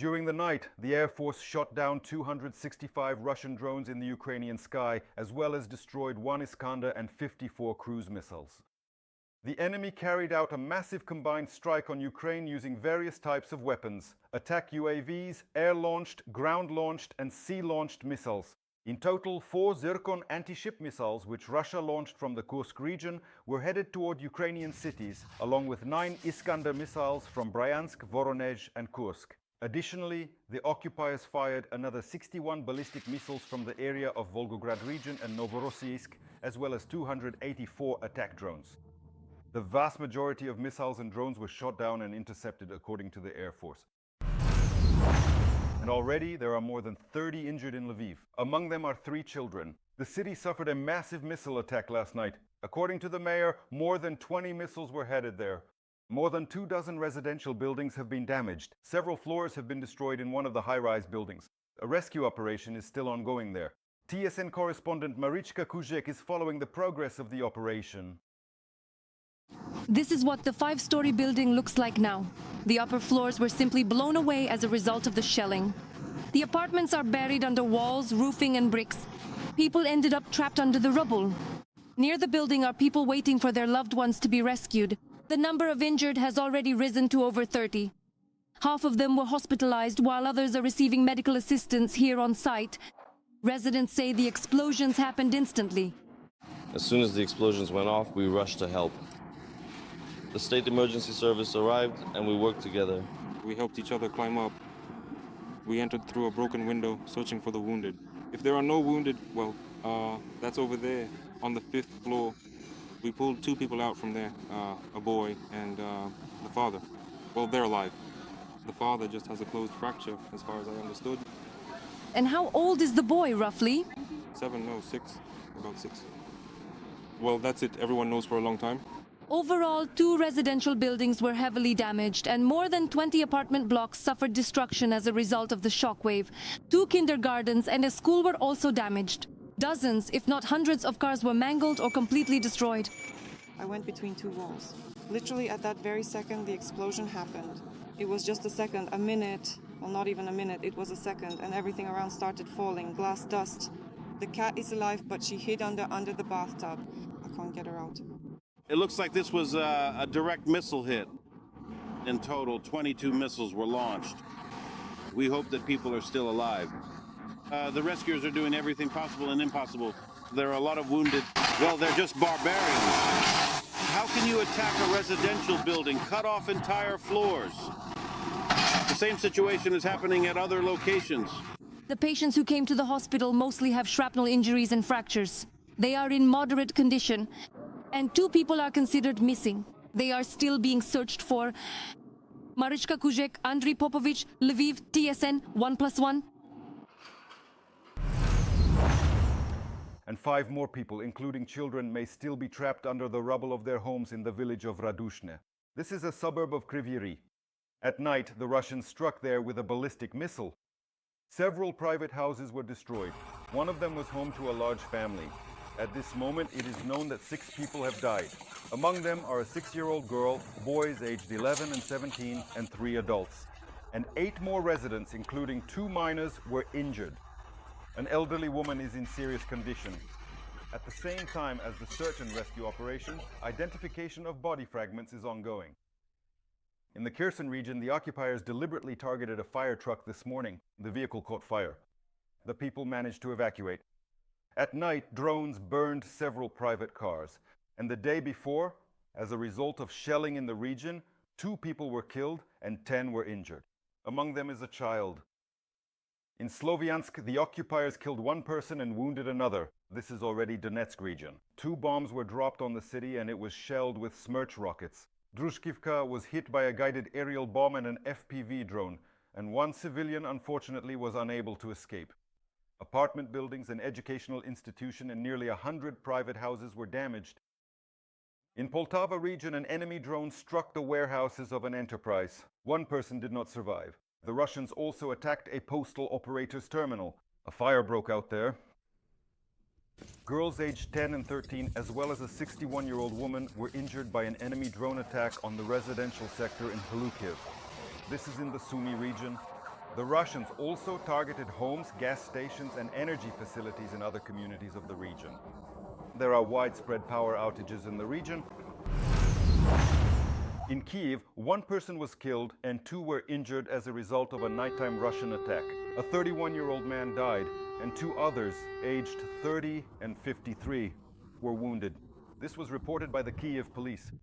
During the night, the Air Force shot down 265 Russian drones in the Ukrainian sky, as well as destroyed 1 Iskander and 54 cruise missiles. The enemy carried out a massive combined strike on Ukraine using various types of weapons: attack UAVs, air-launched, ground-launched and sea-launched missiles. In total, 4 Zircon anti-ship missiles, which Russia launched from the Kursk region, were headed toward Ukrainian cities, along with 9 Iskander missiles from Bryansk, Voronezh and Kursk. Additionally, the occupiers fired another 61 ballistic missiles from the area of Volgograd region and Novorossiysk, as well as 284 attack drones. The vast majority of missiles and drones were shot down and intercepted, according to the Air Force. And already there are more than 30 injured in Lviv. Among them are 3 children. The city suffered a massive missile attack last night. According to the mayor, more than 20 missiles were headed there. More than 24 residential buildings have been damaged. Several floors have been destroyed in one of the high-rise buildings. A rescue operation is still ongoing there. TSN correspondent Marichka Kuzek is following the progress of the operation. This is what the 5-story building looks like now. The upper floors were simply blown away as a result of the shelling. The apartments are buried under walls, roofing and bricks. People ended up trapped under the rubble. Near the building are people waiting for their loved ones to be rescued. The number of injured has already risen to over 30. Half of them were hospitalized, while others are receiving medical assistance here on site. Residents say the explosions happened instantly. As soon as the explosions went off, we rushed to help. The state emergency service arrived and we worked together. We helped each other climb up. We entered through a broken window, searching for the wounded. If there are no wounded, well, that's over there on the 5th floor. We pulled 2 people out from there, a boy and the father. Well, they're alive. The father just has a closed fracture, as far as I understood. And how old is the boy, roughly? 7, no, 6, about 6. Well, that's it. Everyone knows for a long time. Overall, 2 residential buildings were heavily damaged and more than 20 apartment blocks suffered destruction as a result of the shockwave. 2 kindergartens and a school were also damaged. Dozens, if not hundreds of cars were mangled or completely destroyed. I went between 2 walls. Literally at that very second, the explosion happened. It was just a second, a minute, well, not even a minute, it was a second, and everything around started falling, glass dust. The cat is alive, but she hid under the bathtub. I can't get her out. It looks like this was a direct missile hit. In total, 22 missiles were launched. We hope that people are still alive. The rescuers are doing everything possible and impossible. There are a lot of wounded. Well, they're just barbarians. How can you attack a residential building, cut off entire floors? The same situation is happening at other locations. The patients who came to the hospital mostly have shrapnel injuries and fractures. They are in moderate condition, and 2 people are considered missing. They are still being searched for. Marichka Kuzek, Andriy Popovich, Lviv, TSN, 1+1. And 5 more people, including children, may still be trapped under the rubble of their homes in the village of Radushne. This is a suburb of Kryvyi Rih. At night, the Russians struck there with a ballistic missile. Several private houses were destroyed. One of them was home to a large family. At this moment, it is known that 6 people have died. Among them are a 6-year-old girl, boys aged 11 and 17, and 3 adults. And 8 more residents, including 2 minors, were injured. An elderly woman is in serious condition. At the same time as the search and rescue operation, identification of body fragments is ongoing. In the Kherson region, the occupiers deliberately targeted a fire truck this morning. The vehicle caught fire. The people managed to evacuate. At night, drones burned several private cars. And the day before, as a result of shelling in the region, 2 people were killed and 10 were injured. Among them is a child. In Sloviansk, the occupiers killed 1 person and wounded another. This is already Donetsk region. 2 bombs were dropped on the city and it was shelled with Smerch rockets. Drushkivka was hit by a guided aerial bomb and an FPV drone, and 1 civilian unfortunately was unable to escape. Apartment buildings, an educational institution, and nearly 100 private houses were damaged. In Poltava region, an enemy drone struck the warehouses of an enterprise. 1 person did not survive. The Russians also attacked a postal operator's terminal. A fire broke out there. Girls aged 10 and 13, as well as a 61-year-old woman, were injured by an enemy drone attack on the residential sector in Kyiv. This is in the Sumy region. The Russians also targeted homes, gas stations, and energy facilities in other communities of the region. There are widespread power outages in the region. In Kyiv, one person was killed and two were injured as a result of a nighttime Russian attack. A 31-year-old man died, and two others, aged 30 and 53, were wounded. This was reported by the Kyiv police.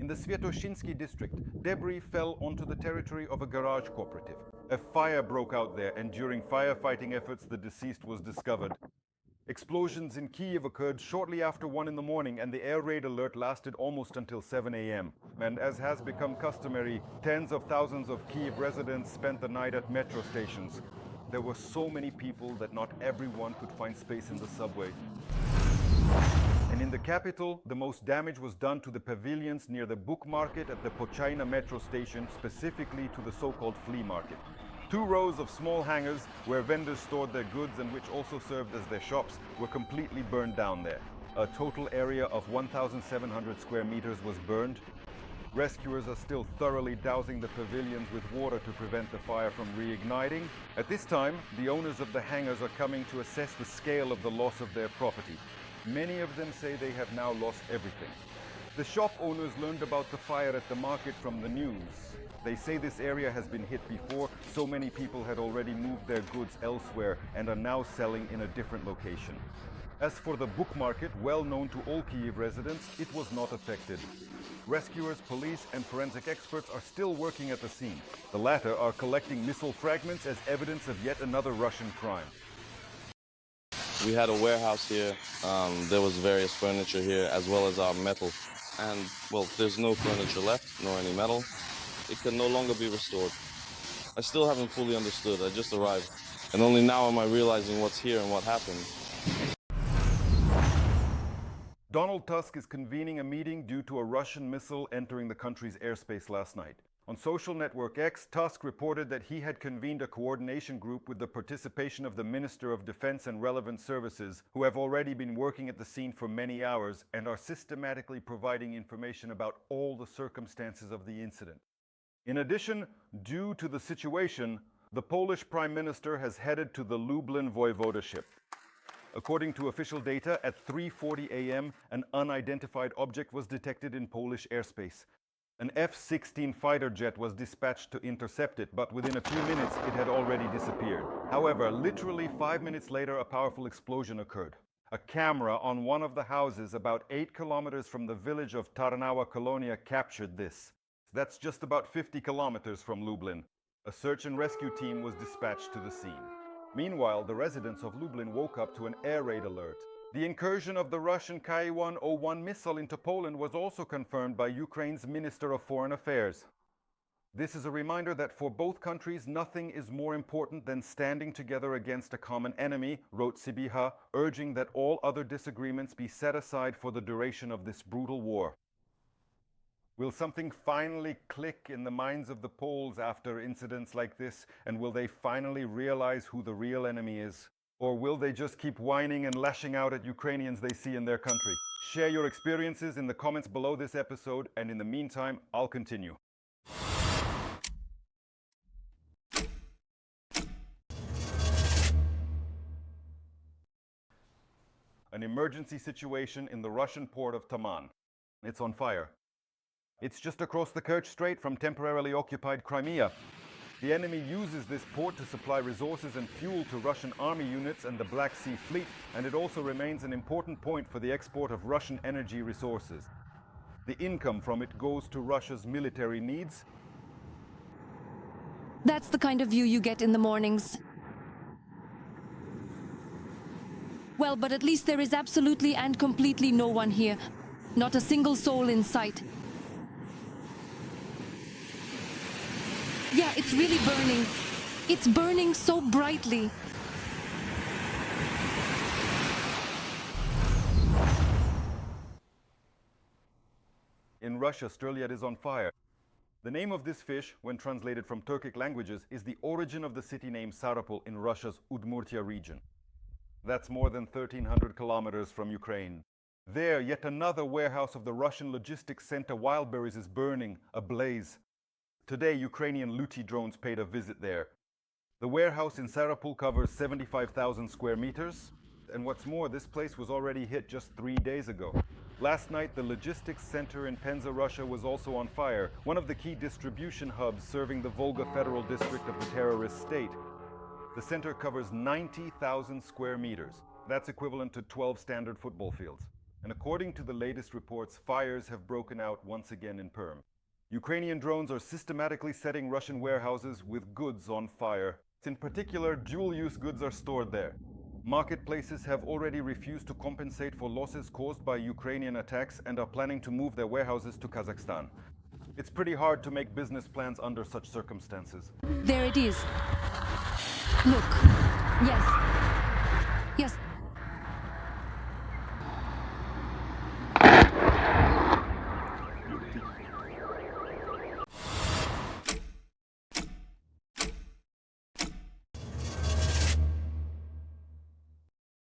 In the Sviatoshinsky district, debris fell onto the territory of a garage cooperative. A fire broke out there, and during firefighting efforts, the deceased was discovered. Explosions in Kyiv occurred shortly after 1 in the morning, and the air raid alert lasted almost until 7 a.m. And as has become customary, tens of thousands of Kyiv residents spent the night at metro stations. There were so many people that not everyone could find space in the subway. And in the capital, the most damage was done to the pavilions near the book market at the Pochaina metro station, specifically to the so-called flea market. 2 rows of small hangars where vendors stored their goods and which also served as their shops were completely burned down there. A total area of 1,700 square meters was burned. Rescuers are still thoroughly dousing the pavilions with water to prevent the fire from reigniting. At this time, the owners of the hangars are coming to assess the scale of the loss of their property. Many of them say they have now lost everything. The shop owners learned about the fire at the market from the news. They say this area has been hit before, so many people had already moved their goods elsewhere and are now selling in a different location. As for the book market, well known to all Kyiv residents, it was not affected. Rescuers, police, and forensic experts are still working at the scene. The latter are collecting missile fragments as evidence of yet another Russian crime. We had a warehouse here. There was various furniture here, as well as our metal. And, well, there's no furniture left, nor any metal. It can no longer be restored. I still haven't fully understood. I just arrived. And only now am I realizing what's here and what happened. Donald Tusk is convening a meeting due to a Russian missile entering the country's airspace last night. On social network X, Tusk reported that he had convened a coordination group with the participation of the Minister of Defense and relevant services, who have already been working at the scene for many hours and are systematically providing information about all the circumstances of the incident. In addition, due to the situation, the Polish Prime Minister has headed to the Lublin voivodeship. According to official data, at 3:40 a.m., an unidentified object was detected in Polish airspace. An F-16 fighter jet was dispatched to intercept it, but within a few minutes it had already disappeared. However, literally 5 minutes later, a powerful explosion occurred. A camera on one of the houses about 8 kilometers from the village of Tarnawa Colonia captured this. That's just about 50 kilometers from Lublin. A search and rescue team was dispatched to the scene. Meanwhile, the residents of Lublin woke up to an air raid alert. The incursion of the Russian Ki-101 missile into Poland was also confirmed by Ukraine's Minister of Foreign Affairs. This is a reminder that for both countries, nothing is more important than standing together against a common enemy, wrote Sibiha, urging that all other disagreements be set aside for the duration of this brutal war. Will something finally click in the minds of the Poles after incidents like this, and will they finally realize who the real enemy is? Or will they just keep whining and lashing out at Ukrainians they see in their country? Share your experiences in the comments below this episode, and in the meantime, I'll continue. An emergency situation in the Russian port of Taman. It's on fire. It's just across the Kerch Strait from temporarily occupied Crimea. The enemy uses this port to supply resources and fuel to Russian army units and the Black Sea Fleet, and it also remains an important point for the export of Russian energy resources. The income from it goes to Russia's military needs. That's the kind of view you get in the mornings. Well, but at least there is absolutely and completely no one here. Not a single soul in sight. Yeah, it's really burning. It's burning so brightly. In Russia, Sturliad is on fire. The name of this fish, when translated from Turkic languages, is the origin of the city name Sarapul in Russia's Udmurtia region. That's more than 1,300 kilometers from Ukraine. There, yet another warehouse of the Russian logistics center Wildberries is burning, ablaze. Today, Ukrainian Luti drones paid a visit there. The warehouse in Sarapul covers 75,000 square meters, and what's more, this place was already hit just 3 days ago. Last night, the logistics center in Penza, Russia was also on fire, one of the key distribution hubs serving the Volga Federal District of the terrorist state. The center covers 90,000 square meters. That's equivalent to 12 standard football fields. And according to the latest reports, fires have broken out once again in Perm. Ukrainian drones are systematically setting Russian warehouses with goods on fire. In particular, dual-use goods are stored there. Marketplaces have already refused to compensate for losses caused by Ukrainian attacks and are planning to move their warehouses to Kazakhstan. It's pretty hard to make business plans under such circumstances. There it is. Look. Yes. Yes,